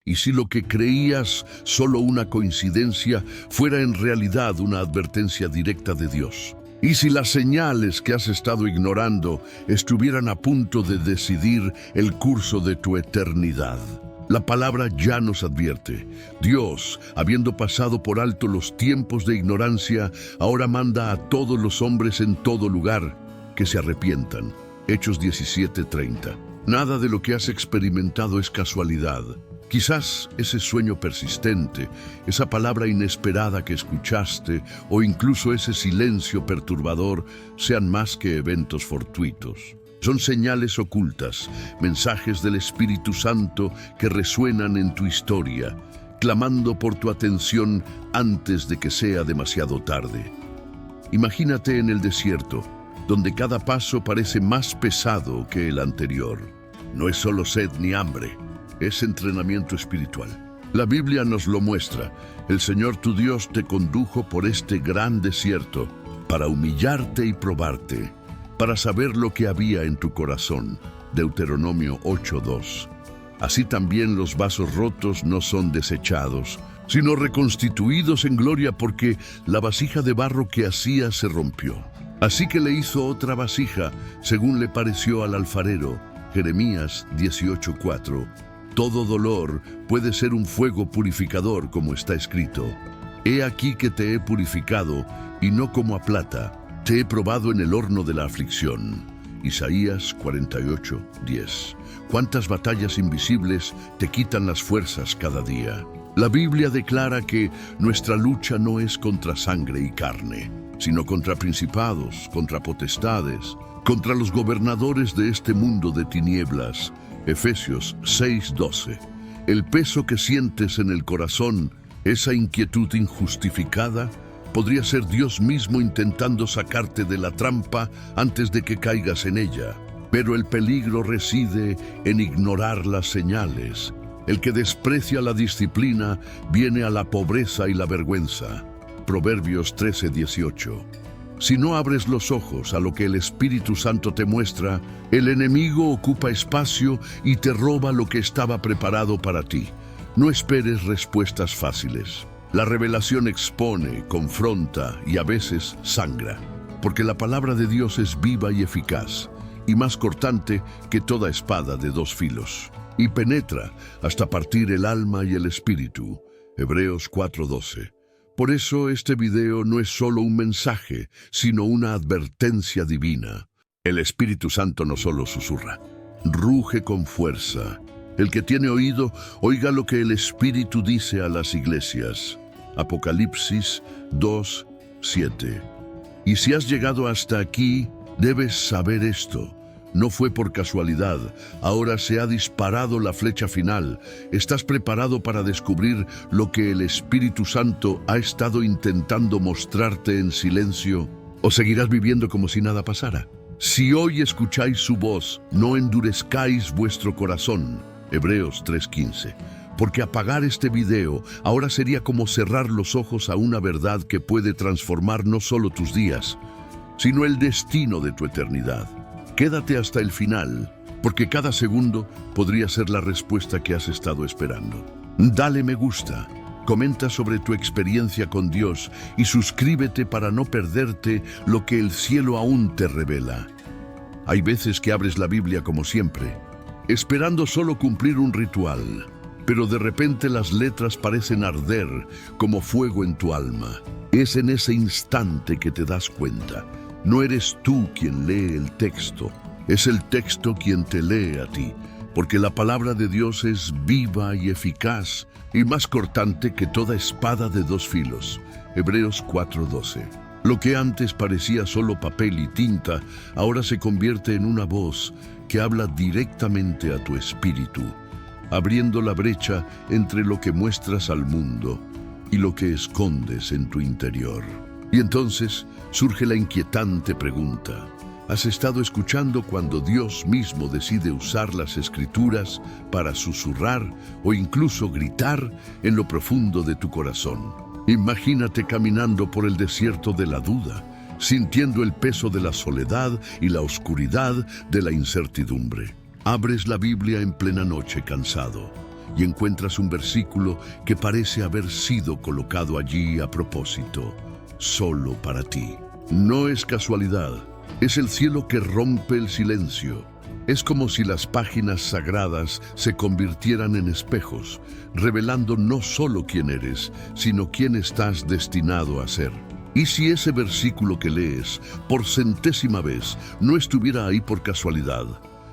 Y si lo que creías solo una coincidencia fuera en realidad una advertencia directa de Dios. Y si las señales que has estado ignorando estuvieran a punto de decidir el curso de tu eternidad. La palabra ya nos advierte. Dios, habiendo pasado por alto los tiempos de ignorancia, ahora manda a todos los hombres en todo lugar que se arrepientan. Hechos 17:30. Nada de lo que has experimentado es casualidad. Quizás ese sueño persistente, esa palabra inesperada que escuchaste o incluso ese silencio perturbador sean más que eventos fortuitos. Son señales ocultas, mensajes del Espíritu Santo que resuenan en tu historia, clamando por tu atención antes de que sea demasiado tarde. Imagínate en el desierto, donde cada paso parece más pesado que el anterior. No es solo sed ni hambre, es entrenamiento espiritual. La Biblia nos lo muestra. El Señor tu Dios te condujo por este gran desierto para humillarte y probarte, para saber lo que había en tu corazón. Deuteronomio 8:2. Así también los vasos rotos no son desechados, sino reconstituidos en gloria, porque la vasija de barro que hacía se rompió. Así que le hizo otra vasija, según le pareció al alfarero. Jeremías 18:4. Todo dolor puede ser un fuego purificador, como está escrito. He aquí que te he purificado, y no como a plata. Te he probado en el horno de la aflicción. Isaías 48:10. Cuántas batallas invisibles te quitan las fuerzas cada día. La Biblia declara que nuestra lucha no es contra sangre y carne, sino contra principados, contra potestades, contra los gobernadores de este mundo de tinieblas. Efesios 6:12. El peso que sientes en el corazón, esa inquietud injustificada, podría ser Dios mismo intentando sacarte de la trampa antes de que caigas en ella. Pero el peligro reside en ignorar las señales. El que desprecia la disciplina viene a la pobreza y la vergüenza. Proverbios 13:18. Si no abres los ojos a lo que el Espíritu Santo te muestra, el enemigo ocupa espacio y te roba lo que estaba preparado para ti. No esperes respuestas fáciles. La revelación expone, confronta y a veces sangra, porque la palabra de Dios es viva y eficaz, y más cortante que toda espada de dos filos, y penetra hasta partir el alma y el espíritu. Hebreos 4:12. Por eso este video no es solo un mensaje, sino una advertencia divina. El Espíritu Santo no solo susurra, ruge con fuerza. El que tiene oído, oiga lo que el Espíritu dice a las iglesias. Apocalipsis 2:7. Y si has llegado hasta aquí, debes saber esto. No fue por casualidad. Ahora se ha disparado la flecha final. ¿Estás preparado para descubrir lo que el Espíritu Santo ha estado intentando mostrarte en silencio? ¿O seguirás viviendo como si nada pasara? Si hoy escucháis su voz, no endurezcáis vuestro corazón. Hebreos 3:15. Porque apagar este video ahora sería como cerrar los ojos a una verdad que puede transformar no solo tus días, sino el destino de tu eternidad. Quédate hasta el final, porque cada segundo podría ser la respuesta que has estado esperando. Dale me gusta, comenta sobre tu experiencia con Dios y suscríbete para no perderte lo que el cielo aún te revela. Hay veces que abres la Biblia como siempre, esperando solo cumplir un ritual, pero de repente las letras parecen arder como fuego en tu alma. Es en ese instante que te das cuenta. No eres tú quien lee el texto, es el texto quien te lee a ti, porque la palabra de Dios es viva y eficaz y más cortante que toda espada de dos filos. Hebreos 4:12. Lo que antes parecía solo papel y tinta, ahora se convierte en una voz que habla directamente a tu espíritu, abriendo la brecha entre lo que muestras al mundo y lo que escondes en tu interior. Y entonces surge la inquietante pregunta: ¿has estado escuchando cuando Dios mismo decide usar las Escrituras para susurrar o incluso gritar en lo profundo de tu corazón? Imagínate caminando por el desierto de la duda, sintiendo el peso de la soledad y la oscuridad de la incertidumbre. Abres la Biblia en plena noche cansado y encuentras un versículo que parece haber sido colocado allí a propósito, solo para ti. No es casualidad, es el cielo que rompe el silencio. Es como si las páginas sagradas se convirtieran en espejos, revelando no solo quién eres, sino quién estás destinado a ser. ¿Y si ese versículo que lees por centésima vez no estuviera ahí por casualidad,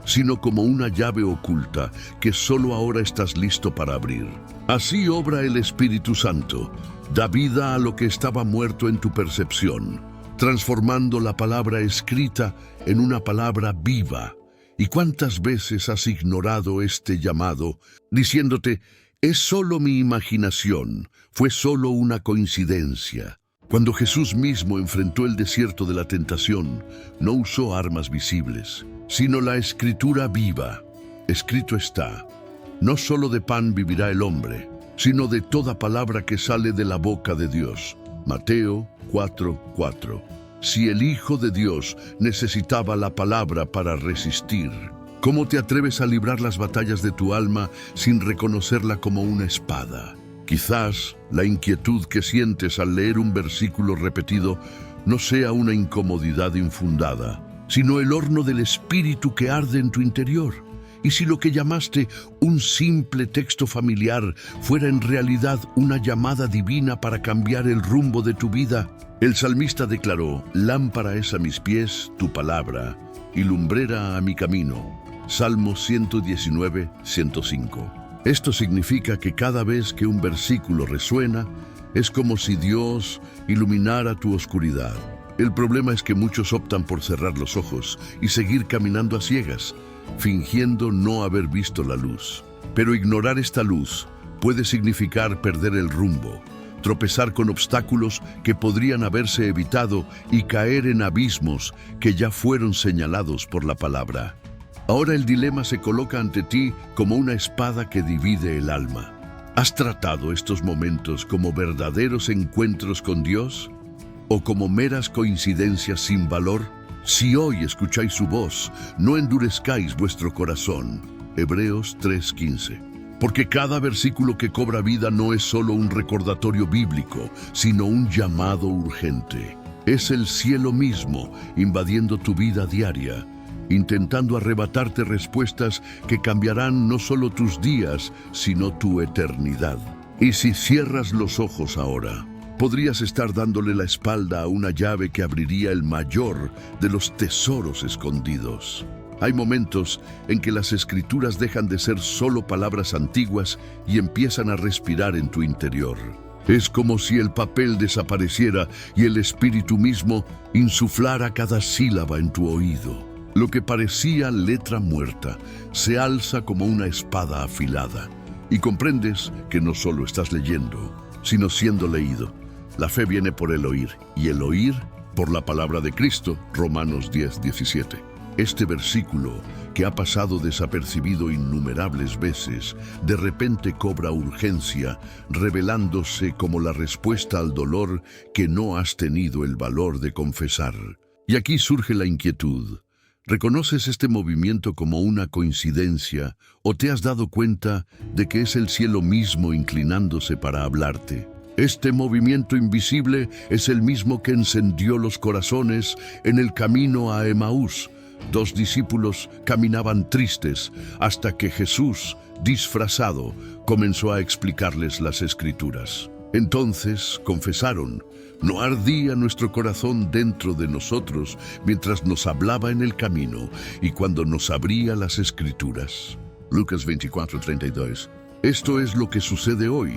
sino como una llave oculta que solo ahora estás listo para abrir? Así obra el Espíritu Santo, da vida a lo que estaba muerto en tu percepción, transformando la palabra escrita en una palabra viva. ¿Y cuántas veces has ignorado este llamado, diciéndote, es solo mi imaginación, fue solo una coincidencia? Cuando Jesús mismo enfrentó el desierto de la tentación, no usó armas visibles, sino la escritura viva. Escrito está, no solo de pan vivirá el hombre, sino de toda palabra que sale de la boca de Dios. Mateo 4:4. Si el Hijo de Dios necesitaba la palabra para resistir, ¿cómo te atreves a librar las batallas de tu alma sin reconocerla como una espada? Quizás la inquietud que sientes al leer un versículo repetido no sea una incomodidad infundada, sino el horno del Espíritu que arde en tu interior. Y si lo que llamaste un simple texto familiar fuera en realidad una llamada divina para cambiar el rumbo de tu vida, el salmista declaró, lámpara es a mis pies tu palabra y lumbrera a mi camino. Salmo 119, 105. Esto significa que cada vez que un versículo resuena, es como si Dios iluminara tu oscuridad. El problema es que muchos optan por cerrar los ojos y seguir caminando a ciegas, fingiendo no haber visto la luz. Pero ignorar esta luz puede significar perder el rumbo, tropezar con obstáculos que podrían haberse evitado y caer en abismos que ya fueron señalados por la palabra. Ahora el dilema se coloca ante ti como una espada que divide el alma. ¿Has tratado estos momentos como verdaderos encuentros con Dios o como meras coincidencias sin valor? Si hoy escucháis su voz, no endurezcáis vuestro corazón. Hebreos 3:15. Porque cada versículo que cobra vida no es solo un recordatorio bíblico, sino un llamado urgente. Es el cielo mismo invadiendo tu vida diaria, intentando arrebatarte respuestas que cambiarán no solo tus días, sino tu eternidad. Y si cierras los ojos ahora, podrías estar dándole la espalda a una llave que abriría el mayor de los tesoros escondidos. Hay momentos en que las escrituras dejan de ser solo palabras antiguas y empiezan a respirar en tu interior. Es como si el papel desapareciera y el Espíritu mismo insuflara cada sílaba en tu oído. Lo que parecía letra muerta se alza como una espada afilada y comprendes que no solo estás leyendo, sino siendo leído. La fe viene por el oír y el oír por la palabra de Cristo, Romanos 10:17. Este versículo, que ha pasado desapercibido innumerables veces, de repente cobra urgencia, revelándose como la respuesta al dolor que no has tenido el valor de confesar. Y aquí surge la inquietud. ¿Reconoces este movimiento como una coincidencia o te has dado cuenta de que es el cielo mismo inclinándose para hablarte? Este movimiento invisible es el mismo que encendió los corazones en el camino a Emaús. 2 discípulos caminaban tristes hasta que Jesús, disfrazado, comenzó a explicarles las Escrituras. Entonces confesaron, ¿no ardía nuestro corazón dentro de nosotros mientras nos hablaba en el camino y cuando nos abría las Escrituras? Lucas 24:32. Esto es lo que sucede hoy.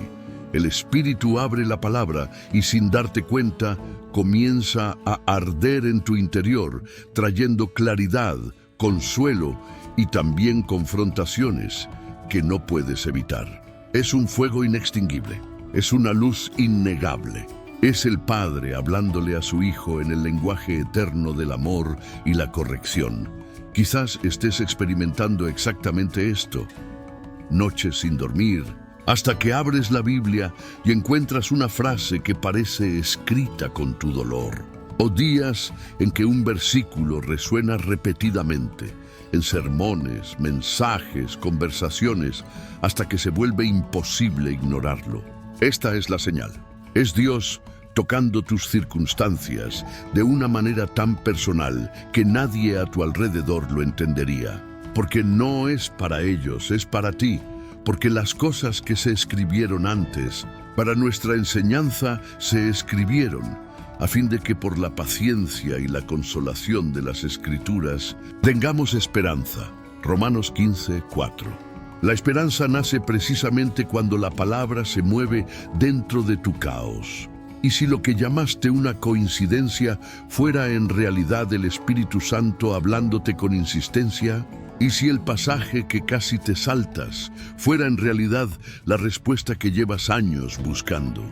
El Espíritu abre la palabra y sin darte cuenta comienza a arder en tu interior, trayendo claridad, consuelo y también confrontaciones que no puedes evitar. Es un fuego inextinguible, es una luz innegable. Es el Padre hablándole a su Hijo en el lenguaje eterno del amor y la corrección. Quizás estés experimentando exactamente esto. Noches sin dormir, hasta que abres la Biblia y encuentras una frase que parece escrita con tu dolor. O días en que un versículo resuena repetidamente, en sermones, mensajes, conversaciones, hasta que se vuelve imposible ignorarlo. Esta es la señal. Es Dios tocando tus circunstancias de una manera tan personal que nadie a tu alrededor lo entendería. Porque no es para ellos, es para ti. Porque las cosas que se escribieron antes, para nuestra enseñanza, se escribieron, a fin de que por la paciencia y la consolación de las Escrituras tengamos esperanza. Romanos 15:4. La esperanza nace precisamente cuando la palabra se mueve dentro de tu caos. Y si lo que llamaste una coincidencia fuera en realidad el Espíritu Santo hablándote con insistencia, y si el pasaje que casi te saltas fuera en realidad la respuesta que llevas años buscando.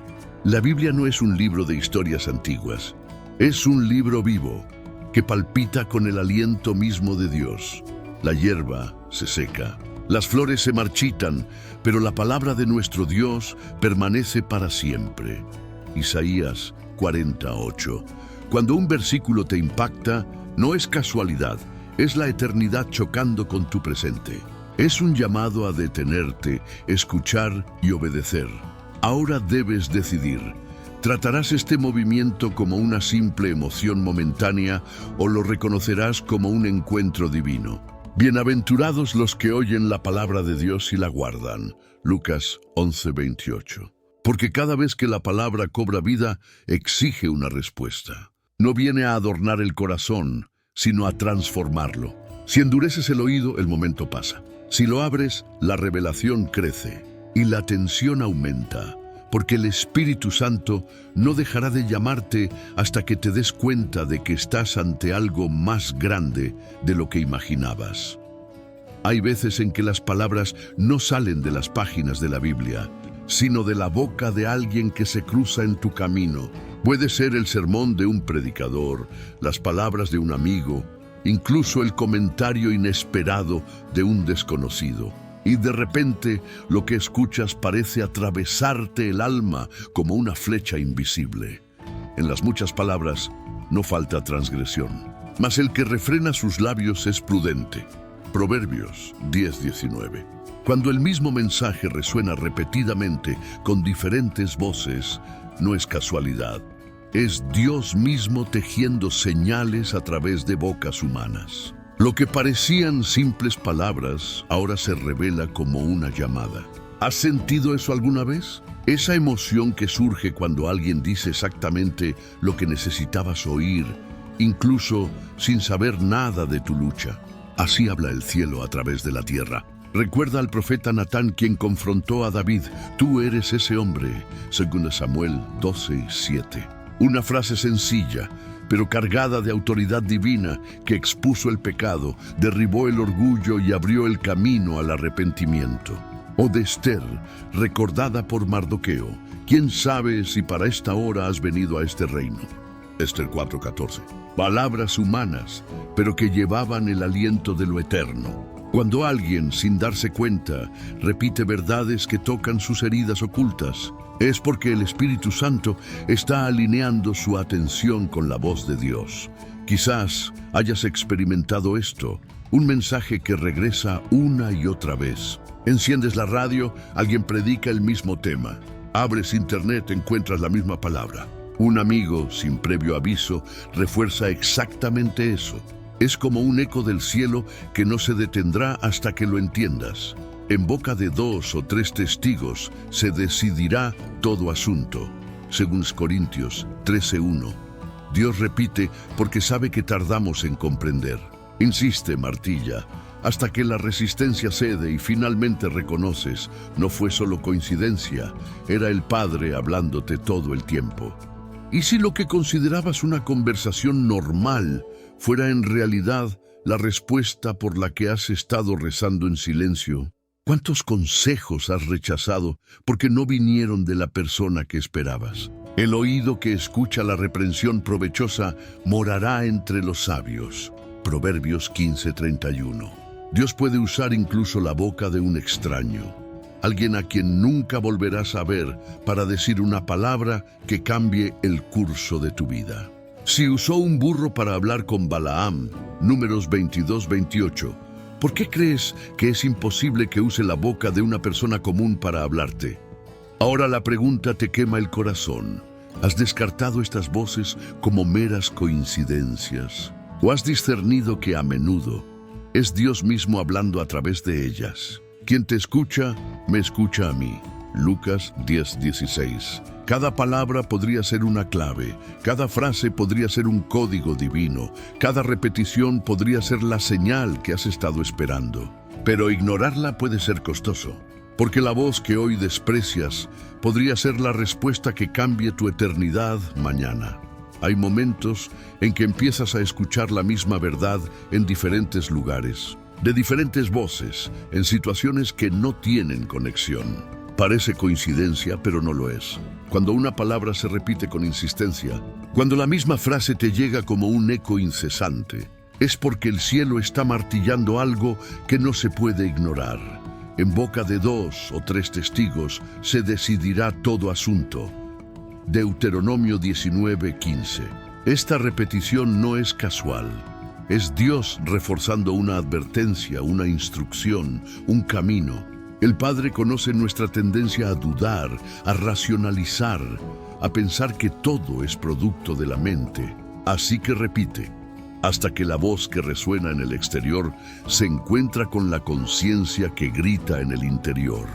La Biblia no es un libro de historias antiguas, es un libro vivo que palpita con el aliento mismo de Dios. La hierba se seca, las flores se marchitan, pero la palabra de nuestro Dios permanece para siempre. Isaías 48. Cuando un versículo te impacta, no es casualidad, es la eternidad chocando con tu presente. Es un llamado a detenerte, escuchar y obedecer. Ahora debes decidir. ¿Tratarás este movimiento como una simple emoción momentánea o lo reconocerás como un encuentro divino? Bienaventurados los que oyen la palabra de Dios y la guardan. Lucas 11:28. Porque cada vez que la palabra cobra vida, exige una respuesta. No viene a adornar el corazón, sino a transformarlo. Si endureces el oído, el momento pasa. Si lo abres, la revelación crece y la tensión aumenta, porque el Espíritu Santo no dejará de llamarte hasta que te des cuenta de que estás ante algo más grande de lo que imaginabas. Hay veces en que las palabras no salen de las páginas de la Biblia, sino de la boca de alguien que se cruza en tu camino. Puede ser el sermón de un predicador, las palabras de un amigo, incluso el comentario inesperado de un desconocido. Y de repente lo que escuchas parece atravesarte el alma como una flecha invisible. En las muchas palabras no falta transgresión, mas el que refrena sus labios es prudente. Proverbios 10:19. Cuando el mismo mensaje resuena repetidamente con diferentes voces, no es casualidad. Es Dios mismo tejiendo señales a través de bocas humanas. Lo que parecían simples palabras ahora se revela como una llamada. ¿Has sentido eso alguna vez? Esa emoción que surge cuando alguien dice exactamente lo que necesitabas oír, incluso sin saber nada de tu lucha. Así habla el cielo a través de la tierra. Recuerda al profeta Natán, quien confrontó a David: tú eres ese hombre, 2 Samuel 12:7. Una frase sencilla, pero cargada de autoridad divina, que expuso el pecado, derribó el orgullo y abrió el camino al arrepentimiento. O de Esther, recordada por Mardoqueo: ¿quién sabe si para esta hora has venido a este reino? Esther 4:14. Palabras humanas, pero que llevaban el aliento de lo eterno. Cuando alguien, sin darse cuenta, repite verdades que tocan sus heridas ocultas, es porque el Espíritu Santo está alineando su atención con la voz de Dios. Quizás hayas experimentado esto, un mensaje que regresa una y otra vez. Enciendes la radio, alguien predica el mismo tema. Abres internet, encuentras la misma palabra. Un amigo, sin previo aviso, refuerza exactamente eso. Es como un eco del cielo que no se detendrá hasta que lo entiendas. En boca de 2 o 3 testigos se decidirá todo asunto. Según Corintios 13:1. Dios repite porque sabe que tardamos en comprender. Insiste, martilla, hasta que la resistencia cede y finalmente reconoces: no fue solo coincidencia, era el Padre hablándote todo el tiempo. ¿Y si lo que considerabas una conversación normal fuera en realidad la respuesta por la que has estado rezando en silencio? ¿Cuántos consejos has rechazado porque no vinieron de la persona que esperabas? El oído que escucha la reprensión provechosa morará entre los sabios. Proverbios 15:31. Dios puede usar incluso la boca de un extraño, alguien a quien nunca volverás a ver, para decir una palabra que cambie el curso de tu vida. Si usó un burro para hablar con Balaam, Números 22:28, ¿Por qué crees que es imposible que use la boca de una persona común para hablarte? Ahora la pregunta te quema el corazón. ¿Has descartado estas voces como meras coincidencias? ¿O has discernido que a menudo es Dios mismo hablando a través de ellas? Quien te escucha, me escucha a mí. Lucas 10:16. Cada palabra podría ser una clave, cada frase podría ser un código divino, cada repetición podría ser la señal que has estado esperando. Pero ignorarla puede ser costoso, porque la voz que hoy desprecias podría ser la respuesta que cambie tu eternidad mañana. Hay momentos en que empiezas a escuchar la misma verdad en diferentes lugares, de diferentes voces, en situaciones que no tienen conexión. Parece coincidencia, pero no lo es. Cuando una palabra se repite con insistencia, cuando la misma frase te llega como un eco incesante, es porque el cielo está martillando algo que no se puede ignorar. En boca de 2 o 3 testigos se decidirá todo asunto. Deuteronomio 19:15. Esta repetición no es casual. Es Dios reforzando una advertencia, una instrucción, un camino. El Padre conoce nuestra tendencia a dudar, a racionalizar, a pensar que todo es producto de la mente. Así que repite, hasta que la voz que resuena en el exterior se encuentra con la conciencia que grita en el interior.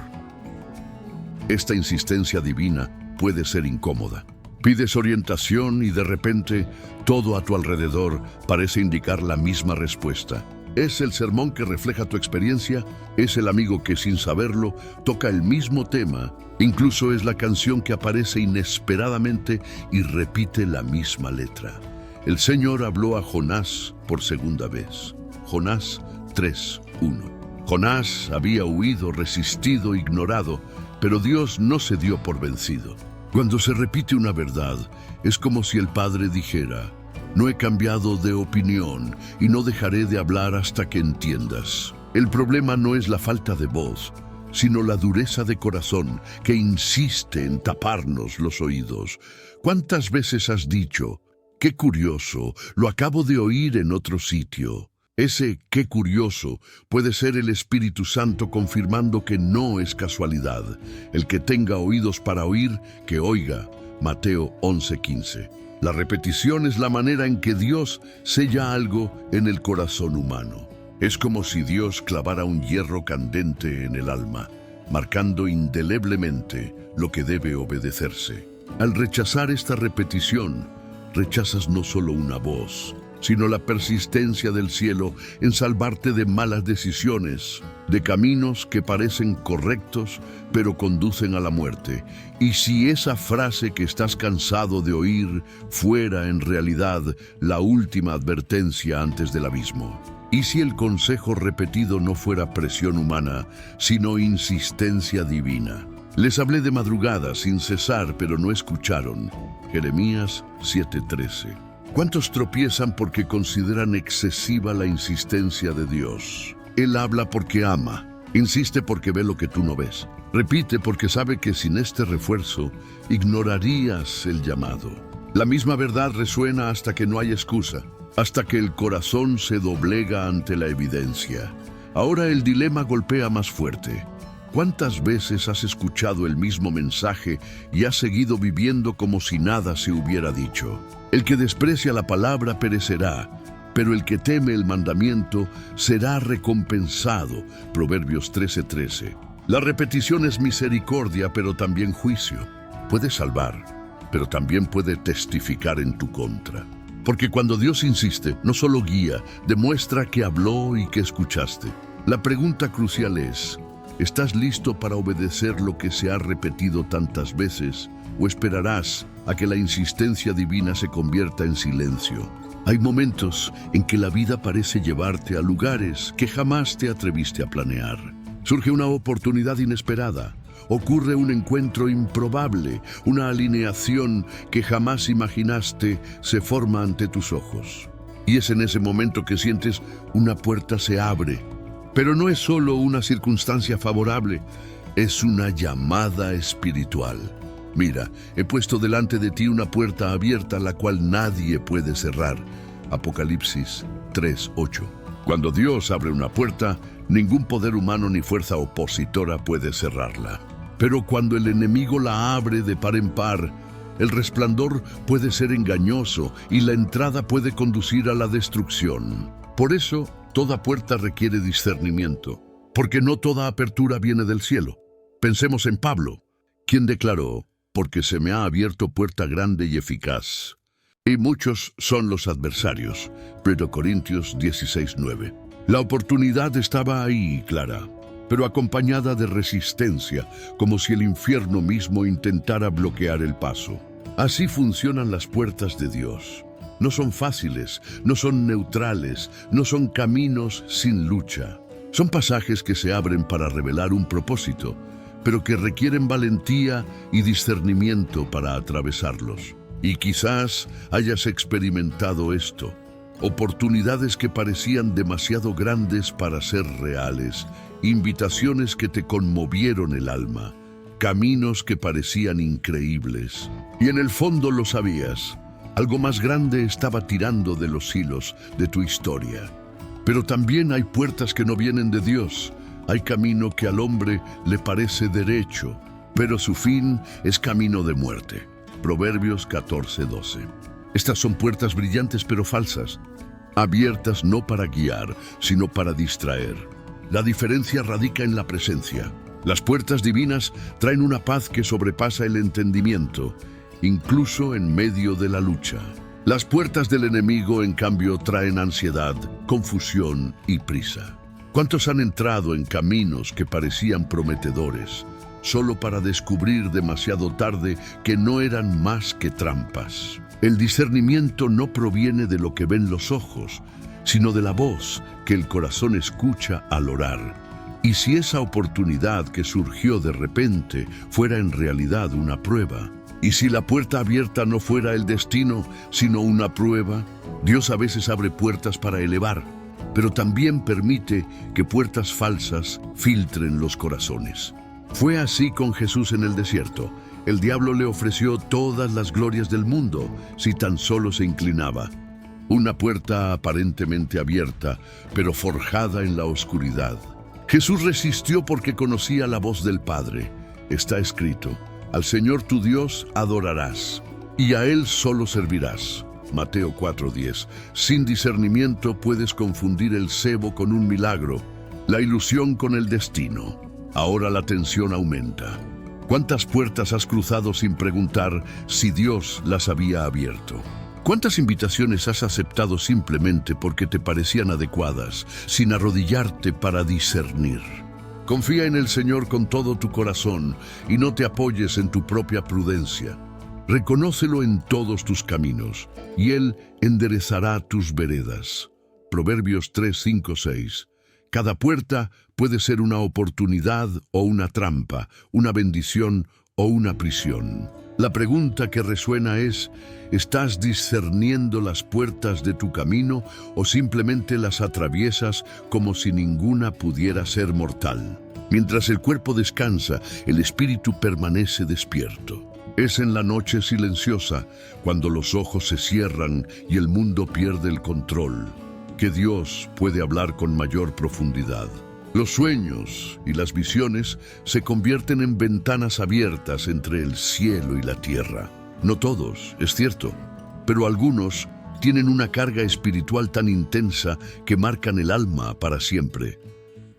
Esta insistencia divina puede ser incómoda. Pides orientación y de repente todo a tu alrededor parece indicar la misma respuesta. ¿Es el sermón que refleja tu experiencia? ¿Es el amigo que sin saberlo toca el mismo tema? Incluso es la canción que aparece inesperadamente y repite la misma letra. El Señor habló a Jonás por segunda vez. Jonás 3:1. Jonás había huido, resistido, ignorado, pero Dios no se dio por vencido. Cuando se repite una verdad, es como si el Padre dijera: no he cambiado de opinión y no dejaré de hablar hasta que entiendas. El problema no es la falta de voz, sino la dureza de corazón que insiste en taparnos los oídos. ¿Cuántas veces has dicho: qué curioso, lo acabo de oír en otro sitio? Ese qué curioso puede ser el Espíritu Santo confirmando que no es casualidad. El que tenga oídos para oír, que oiga. Mateo 11:15. La repetición es la manera en que Dios sella algo en el corazón humano. Es como si Dios clavara un hierro candente en el alma, marcando indeleblemente lo que debe obedecerse. Al rechazar esta repetición, rechazas no solo una voz, sino la persistencia del cielo en salvarte de malas decisiones, de caminos que parecen correctos, pero conducen a la muerte. Y si esa frase que estás cansado de oír fuera en realidad la última advertencia antes del abismo. Y si el consejo repetido no fuera presión humana, sino insistencia divina. Les hablé de madrugada sin cesar, pero no escucharon. Jeremías 7:13. ¿Cuántos tropiezan porque consideran excesiva la insistencia de Dios? Él habla porque ama, insiste porque ve lo que tú no ves, repite porque sabe que sin este refuerzo ignorarías el llamado. La misma verdad resuena hasta que no hay excusa, hasta que el corazón se doblega ante la evidencia. Ahora el dilema golpea más fuerte. ¿Cuántas veces has escuchado el mismo mensaje y has seguido viviendo como si nada se hubiera dicho? El que desprecia la palabra perecerá, pero el que teme el mandamiento será recompensado. Proverbios 13:13. La repetición es misericordia, pero también juicio. Puede salvar, pero también puede testificar en tu contra. Porque cuando Dios insiste, no solo guía, demuestra que habló y que escuchaste. La pregunta crucial es: ¿estás listo para obedecer lo que se ha repetido tantas veces? ¿O esperarás a que la insistencia divina se convierta en silencio? Hay momentos en que la vida parece llevarte a lugares que jamás te atreviste a planear. Surge una oportunidad inesperada, ocurre un encuentro improbable, una alineación que jamás imaginaste se forma ante tus ojos. Y es en ese momento que sientes una puerta se abre. Pero no es solo una circunstancia favorable, es una llamada espiritual. Mira, he puesto delante de ti una puerta abierta la cual nadie puede cerrar. Apocalipsis 3:8. Cuando Dios abre una puerta, ningún poder humano ni fuerza opositora puede cerrarla. Pero cuando el enemigo la abre de par en par, el resplandor puede ser engañoso y la entrada puede conducir a la destrucción. Por eso, toda puerta requiere discernimiento, porque no toda apertura viene del cielo. Pensemos en Pablo, quien declaró: «Porque se me ha abierto puerta grande y eficaz». Y muchos son los adversarios. 1 Corintios 16:9. La oportunidad estaba ahí, clara, pero acompañada de resistencia, como si el infierno mismo intentara bloquear el paso. Así funcionan las puertas de Dios. No son fáciles, no son neutrales, no son caminos sin lucha. Son pasajes que se abren para revelar un propósito, pero que requieren valentía y discernimiento para atravesarlos. Y quizás hayas experimentado esto: oportunidades que parecían demasiado grandes para ser reales, invitaciones que te conmovieron el alma, caminos que parecían increíbles. Y en el fondo lo sabías, algo más grande estaba tirando de los hilos de tu historia. Pero también hay puertas que no vienen de Dios. Hay camino que al hombre le parece derecho, pero su fin es camino de muerte. Proverbios 14:12. Estas son puertas brillantes pero falsas, abiertas no para guiar, sino para distraer. La diferencia radica en la presencia. Las puertas divinas traen una paz que sobrepasa el entendimiento, incluso en medio de la lucha. Las puertas del enemigo, en cambio, traen ansiedad, confusión y prisa. ¿Cuántos han entrado en caminos que parecían prometedores, solo para descubrir demasiado tarde que no eran más que trampas? El discernimiento no proviene de lo que ven los ojos, sino de la voz que el corazón escucha al orar. Y si esa oportunidad que surgió de repente fuera en realidad una prueba, y si la puerta abierta no fuera el destino, sino una prueba, Dios a veces abre puertas para elevar, pero también permite que puertas falsas filtren los corazones. Fue así con Jesús en el desierto. El diablo le ofreció todas las glorias del mundo si tan solo se inclinaba. Una puerta aparentemente abierta, pero forjada en la oscuridad. Jesús resistió porque conocía la voz del Padre. Está escrito: «Al Señor tu Dios adorarás, y a Él solo servirás». Mateo 4:10. Sin discernimiento puedes confundir el cebo con un milagro, la ilusión con el destino. Ahora la tensión aumenta. ¿Cuántas puertas has cruzado sin preguntar si Dios las había abierto? ¿Cuántas invitaciones has aceptado simplemente porque te parecían adecuadas, sin arrodillarte para discernir? Confía en el Señor con todo tu corazón y no te apoyes en tu propia prudencia. Reconócelo en todos tus caminos, y Él enderezará tus veredas. Proverbios 3:5-6. Cada puerta puede ser una oportunidad o una trampa, una bendición o una prisión. La pregunta que resuena es: ¿estás discerniendo las puertas de tu camino o simplemente las atraviesas como si ninguna pudiera ser mortal? Mientras el cuerpo descansa, el espíritu permanece despierto. Es en la noche silenciosa, cuando los ojos se cierran y el mundo pierde el control, que Dios puede hablar con mayor profundidad. Los sueños y las visiones se convierten en ventanas abiertas entre el cielo y la tierra. No todos, es cierto, pero algunos tienen una carga espiritual tan intensa que marcan el alma para siempre.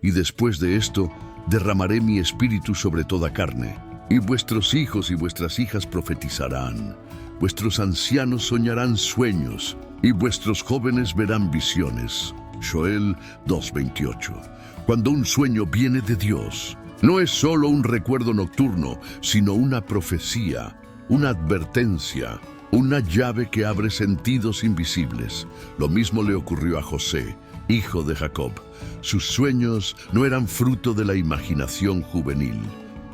Y después de esto, derramaré mi espíritu sobre toda carne, y vuestros hijos y vuestras hijas profetizarán, vuestros ancianos soñarán sueños, y vuestros jóvenes verán visiones. Joel 2:28. Cuando un sueño viene de Dios, no es solo un recuerdo nocturno, sino una profecía, una advertencia, una llave que abre sentidos invisibles. Lo mismo le ocurrió a José, hijo de Jacob. Sus sueños no eran fruto de la imaginación juvenil,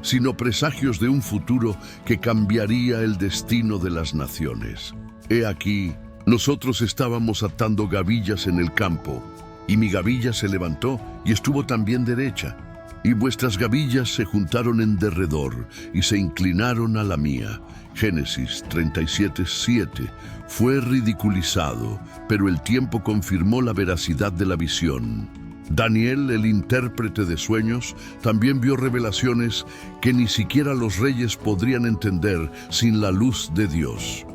sino presagios de un futuro que cambiaría el destino de las naciones. He aquí, nosotros estábamos atando gavillas en el campo, y mi gavilla se levantó y estuvo también derecha, y vuestras gavillas se juntaron en derredor y se inclinaron a la mía. Génesis 37:7, fue ridiculizado, pero el tiempo confirmó la veracidad de la visión. Daniel, el intérprete de sueños, también vio revelaciones que ni siquiera los reyes podrían entender sin la luz de Dios.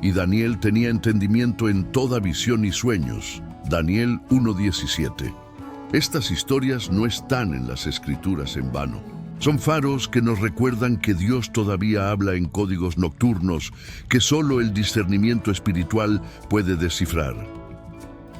Y Daniel tenía entendimiento en toda visión y sueños. Daniel 1:17. Estas historias no están en las Escrituras en vano. Son faros que nos recuerdan que Dios todavía habla en códigos nocturnos que solo el discernimiento espiritual puede descifrar.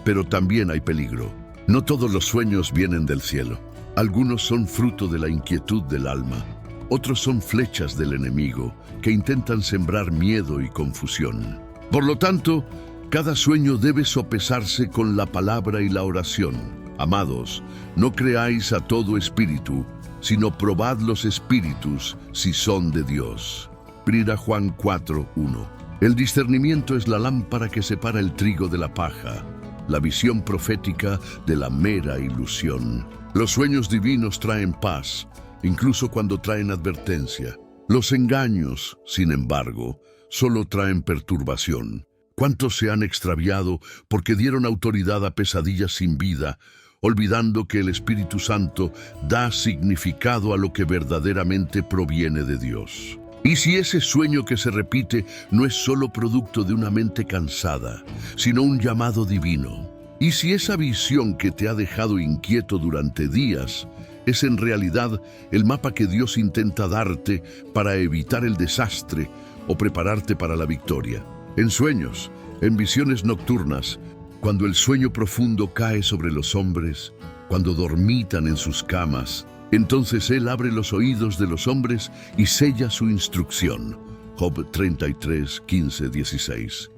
Pero también hay peligro. No todos los sueños vienen del cielo. Algunos son fruto de la inquietud del alma. Otros son flechas del enemigo que intentan sembrar miedo y confusión. Por lo tanto, cada sueño debe sopesarse con la palabra y la oración. Amados, no creáis a todo espíritu, sino probad los espíritus si son de Dios. 1 Juan 4:1. El discernimiento es la lámpara que separa el trigo de la paja, la visión profética de la mera ilusión. Los sueños divinos traen paz, incluso cuando traen advertencia. Los engaños, sin embargo, solo traen perturbación. ¿Cuántos se han extraviado porque dieron autoridad a pesadillas sin vida, olvidando que el Espíritu Santo da significado a lo que verdaderamente proviene de Dios? Y si ese sueño que se repite no es solo producto de una mente cansada, sino un llamado divino. Y si esa visión que te ha dejado inquieto durante días es en realidad el mapa que Dios intenta darte para evitar el desastre o prepararte para la victoria. En sueños, en visiones nocturnas, cuando el sueño profundo cae sobre los hombres, cuando dormitan en sus camas, entonces Él abre los oídos de los hombres y sella su instrucción. Job 33:15-16.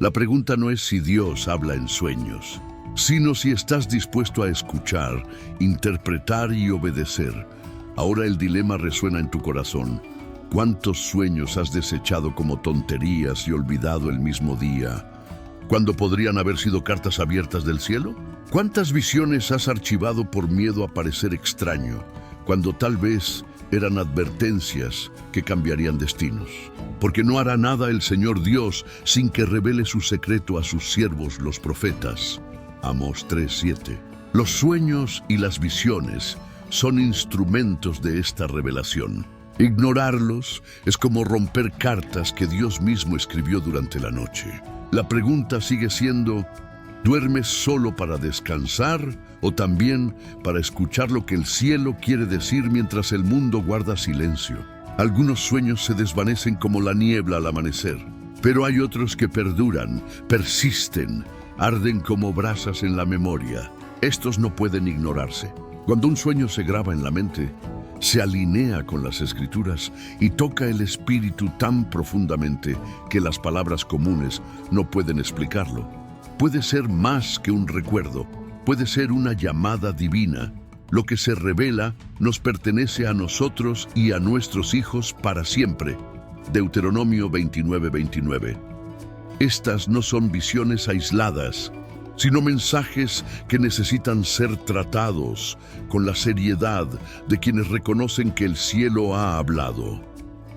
La pregunta no es si Dios habla en sueños, sino si estás dispuesto a escuchar, interpretar y obedecer. Ahora el dilema resuena en tu corazón. ¿Cuántos sueños has desechado como tonterías y olvidado el mismo día, cuando podrían haber sido cartas abiertas del cielo? ¿Cuántas visiones has archivado por miedo a parecer extraño, cuando tal vez eran advertencias que cambiarían destinos? Porque no hará nada el Señor Dios sin que revele su secreto a sus siervos los profetas. Amós 3:7. Los sueños y las visiones son instrumentos de esta revelación. Ignorarlos es como romper cartas que Dios mismo escribió durante la noche. La pregunta sigue siendo: ¿duermes solo para descansar o también para escuchar lo que el cielo quiere decir mientras el mundo guarda silencio? Algunos sueños se desvanecen como la niebla al amanecer, pero hay otros que perduran, persisten, arden como brasas en la memoria. Estos no pueden ignorarse. Cuando un sueño se graba en la mente, se alinea con las Escrituras y toca el espíritu tan profundamente que las palabras comunes no pueden explicarlo. Puede ser más que un recuerdo, puede ser una llamada divina. Lo que se revela nos pertenece a nosotros y a nuestros hijos para siempre. Deuteronomio 29:29. Estas no son visiones aisladas, sino mensajes que necesitan ser tratados con la seriedad de quienes reconocen que el cielo ha hablado.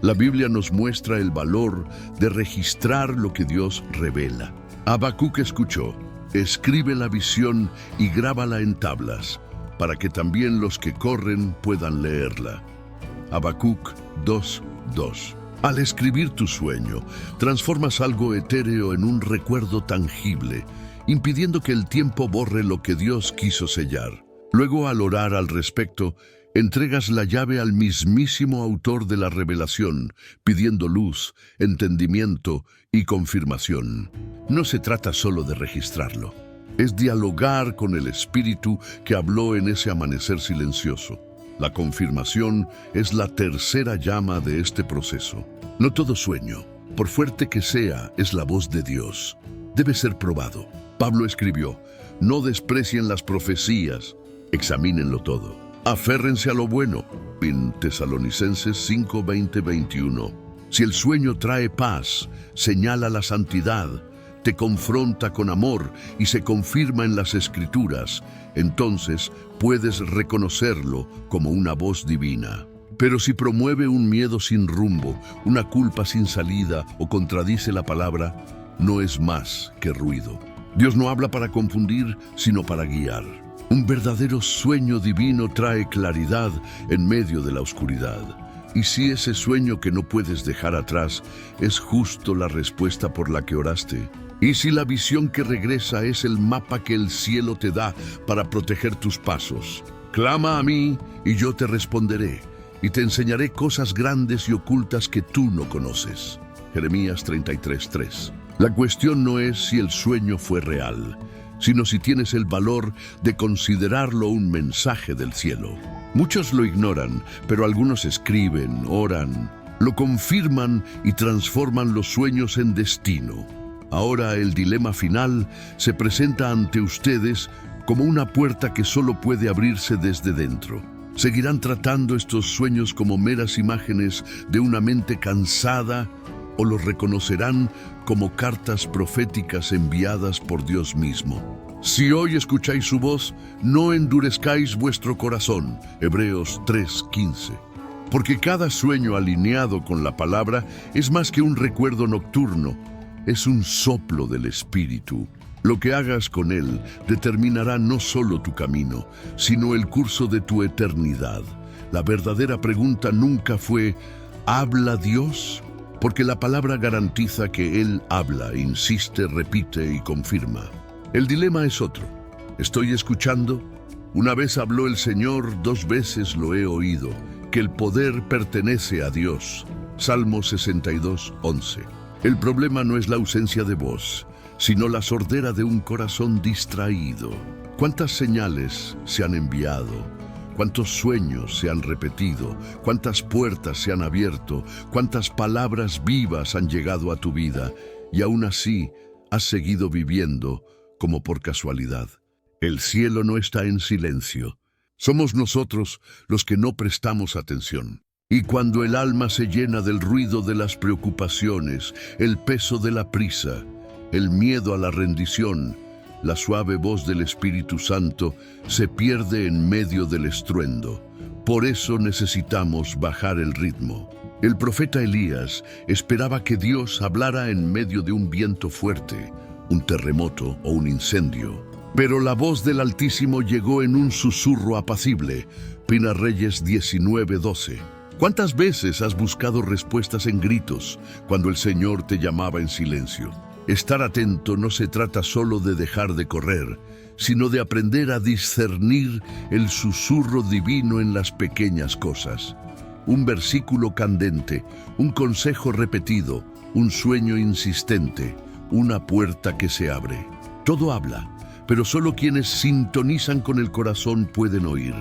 La Biblia nos muestra el valor de registrar lo que Dios revela. Habacuc escuchó: escribe la visión y grábala en tablas, para que también los que corren puedan leerla. Habacuc 2:2. Al escribir tu sueño, transformas algo etéreo en un recuerdo tangible, impidiendo que el tiempo borre lo que Dios quiso sellar. Luego, al orar al respecto, entregas la llave al mismísimo autor de la revelación, pidiendo luz, entendimiento y confirmación. No se trata solo de registrarlo, es dialogar con el Espíritu que habló en ese amanecer silencioso. La confirmación es la tercera llama de este proceso. No todo sueño, por fuerte que sea, es la voz de Dios. Debe ser probado. Pablo escribió: no desprecien las profecías, examínenlo todo. Aférrense a lo bueno. En Tesalonicenses 5:20-21. Si el sueño trae paz, señala la santidad, te confronta con amor y se confirma en las Escrituras, entonces puedes reconocerlo como una voz divina. Pero si promueve un miedo sin rumbo, una culpa sin salida o contradice la palabra, no es más que ruido. Dios no habla para confundir, sino para guiar. Un verdadero sueño divino trae claridad en medio de la oscuridad. Y si ese sueño que no puedes dejar atrás es justo la respuesta por la que oraste, y si la visión que regresa es el mapa que el cielo te da para proteger tus pasos, clama a mí y yo te responderé, y te enseñaré cosas grandes y ocultas que tú no conoces. Jeremías 33:3. La cuestión no es si el sueño fue real, sino si tienes el valor de considerarlo un mensaje del cielo. Muchos lo ignoran, pero algunos escriben, oran, lo confirman y transforman los sueños en destino. Ahora el dilema final se presenta ante ustedes como una puerta que solo puede abrirse desde dentro. ¿Seguirán tratando estos sueños como meras imágenes de una mente cansada o los reconocerán como cartas proféticas enviadas por Dios mismo? Si hoy escucháis su voz, no endurezcáis vuestro corazón. Hebreos 3:15. Porque cada sueño alineado con la palabra es más que un recuerdo nocturno, es un soplo del Espíritu. Lo que hagas con él determinará no solo tu camino, sino el curso de tu eternidad. La verdadera pregunta nunca fue, ¿habla Dios? Porque la palabra garantiza que Él habla, insiste, repite y confirma. El dilema es otro. ¿Estoy escuchando? Una vez habló el Señor, 2 veces lo he oído, que el poder pertenece a Dios. Salmo 62:11. El problema no es la ausencia de voz, sino la sordera de un corazón distraído. ¿Cuántas señales se han enviado? ¿Cuántos sueños se han repetido? ¿Cuántas puertas se han abierto? ¿Cuántas palabras vivas han llegado a tu vida? Y aún así has seguido viviendo como por casualidad. El cielo no está en silencio. Somos nosotros los que no prestamos atención. Y cuando el alma se llena del ruido de las preocupaciones, el peso de la prisa, el miedo a la rendición, la suave voz del Espíritu Santo se pierde en medio del estruendo. Por eso necesitamos bajar el ritmo. El profeta Elías esperaba que Dios hablara en medio de un viento fuerte, un terremoto o un incendio. Pero la voz del Altísimo llegó en un susurro apacible. Primera Reyes 19:12. ¿Cuántas veces has buscado respuestas en gritos cuando el Señor te llamaba en silencio? Estar atento no se trata solo de dejar de correr, sino de aprender a discernir el susurro divino en las pequeñas cosas. Un versículo candente, un consejo repetido, un sueño insistente, una puerta que se abre. Todo habla, pero solo quienes sintonizan con el corazón pueden oír.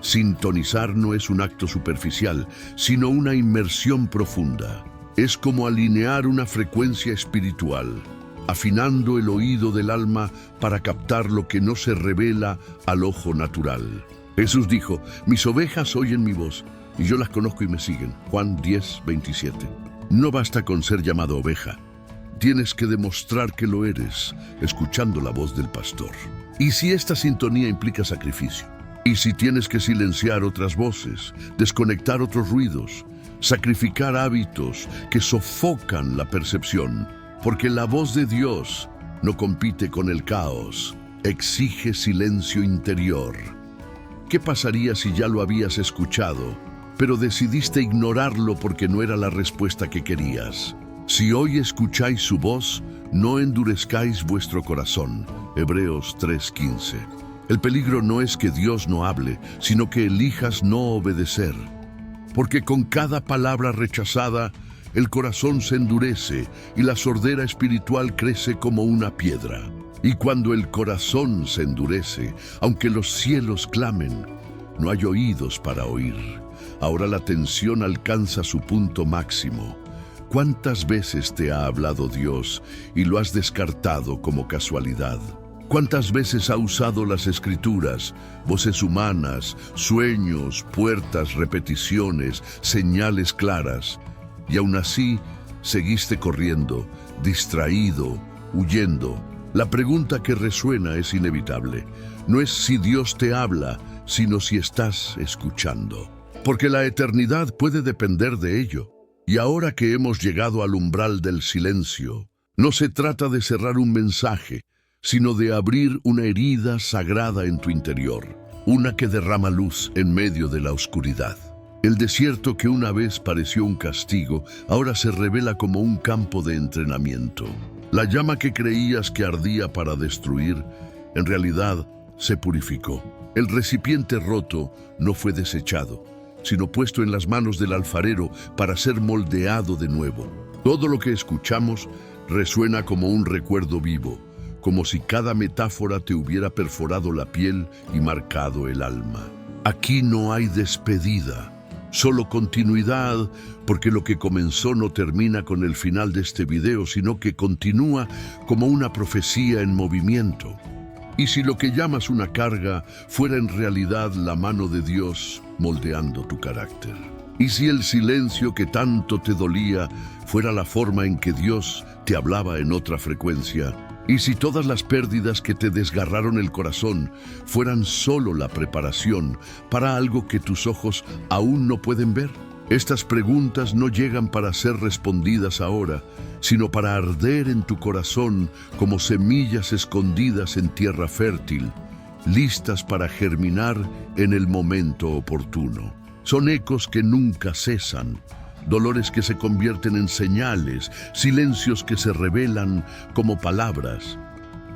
Sintonizar no es un acto superficial, sino una inmersión profunda. Es como alinear una frecuencia espiritual, afinando el oído del alma para captar lo que no se revela al ojo natural. Jesús dijo, mis ovejas oyen mi voz, y yo las conozco y me siguen. Juan 10:27. No basta con ser llamado oveja. Tienes que demostrar que lo eres, escuchando la voz del pastor. ¿Y si esta sintonía implica sacrificio? ¿Y si tienes que silenciar otras voces, desconectar otros ruidos, sacrificar hábitos que sofocan la percepción? Porque la voz de Dios no compite con el caos, exige silencio interior. ¿Qué pasaría si ya lo habías escuchado, pero decidiste ignorarlo porque no era la respuesta que querías? Si hoy escucháis su voz, no endurezcáis vuestro corazón. Hebreos 3:15. El peligro no es que Dios no hable, sino que elijas no obedecer. Porque con cada palabra rechazada, el corazón se endurece y la sordera espiritual crece como una piedra. Y cuando el corazón se endurece, aunque los cielos clamen, no hay oídos para oír. Ahora la tensión alcanza su punto máximo. ¿Cuántas veces te ha hablado Dios y lo has descartado como casualidad? ¿Cuántas veces ha usado las Escrituras, voces humanas, sueños, puertas, repeticiones, señales claras? Y aún así, seguiste corriendo, distraído, huyendo. La pregunta que resuena es inevitable. No es si Dios te habla, sino si estás escuchando. porque la eternidad puede depender de ello. Y ahora que hemos llegado al umbral del silencio, no se trata de cerrar un mensaje, sino de abrir una herida sagrada en tu interior, una que derrama luz en medio de la oscuridad. El desierto que una vez pareció un castigo, ahora se revela como un campo de entrenamiento. La llama que creías que ardía para destruir, en realidad se purificó. El recipiente roto no fue desechado, sino puesto en las manos del alfarero para ser moldeado de nuevo. Todo lo que escuchamos resuena como un recuerdo vivo, como si cada metáfora te hubiera perforado la piel y marcado el alma. Aquí no hay despedida, solo continuidad, porque lo que comenzó no termina con el final de este video, sino que continúa como una profecía en movimiento. Y si lo que llamas una carga fuera en realidad la mano de Dios moldeando tu carácter. Y si el silencio que tanto te dolía fuera la forma en que Dios te hablaba en otra frecuencia. Y si todas las pérdidas que te desgarraron el corazón fueran solo la preparación para algo que tus ojos aún no pueden ver. Estas preguntas no llegan para ser respondidas ahora, sino para arder en tu corazón como semillas escondidas en tierra fértil, listas para germinar en el momento oportuno. Son ecos que nunca cesan, dolores que se convierten en señales, silencios que se revelan como palabras.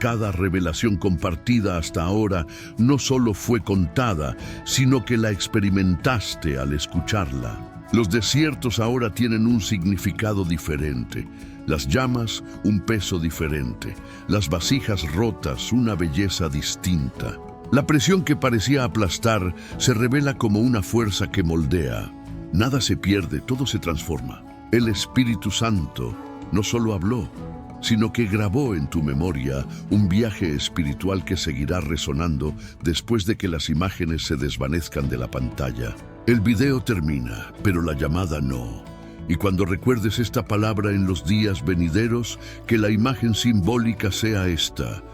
Cada revelación compartida hasta ahora no solo fue contada, sino que la experimentaste al escucharla. Los desiertos ahora tienen un significado diferente, las llamas un peso diferente, las vasijas rotas una belleza distinta. La presión que parecía aplastar se revela como una fuerza que moldea. Nada se pierde, todo se transforma. El Espíritu Santo no solo habló, sino que grabó en tu memoria un viaje espiritual que seguirá resonando después de que las imágenes se desvanezcan de la pantalla. El video termina, pero la llamada no. Y cuando recuerdes esta palabra en los días venideros, que la imagen simbólica sea esta: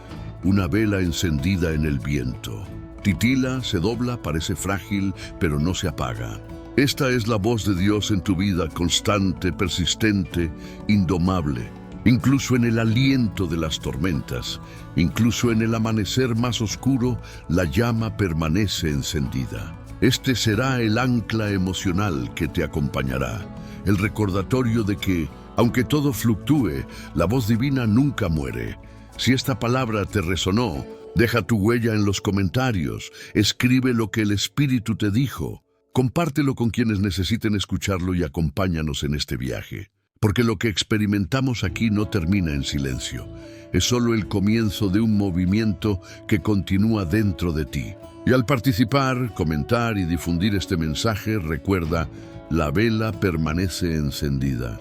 una vela encendida en el viento. Titila, se dobla, parece frágil, pero no se apaga. Esta es la voz de Dios en tu vida, constante, persistente, indomable. Incluso en el aliento de las tormentas, incluso en el amanecer más oscuro, la llama permanece encendida. Este será el ancla emocional que te acompañará, el recordatorio de que, aunque todo fluctúe, la voz divina nunca muere. Si esta palabra te resonó, deja tu huella en los comentarios, escribe lo que el Espíritu te dijo, compártelo con quienes necesiten escucharlo y acompáñanos en este viaje. Porque lo que experimentamos aquí no termina en silencio, es solo el comienzo de un movimiento que continúa dentro de ti. Y al participar, comentar y difundir este mensaje, recuerda, la vela permanece encendida.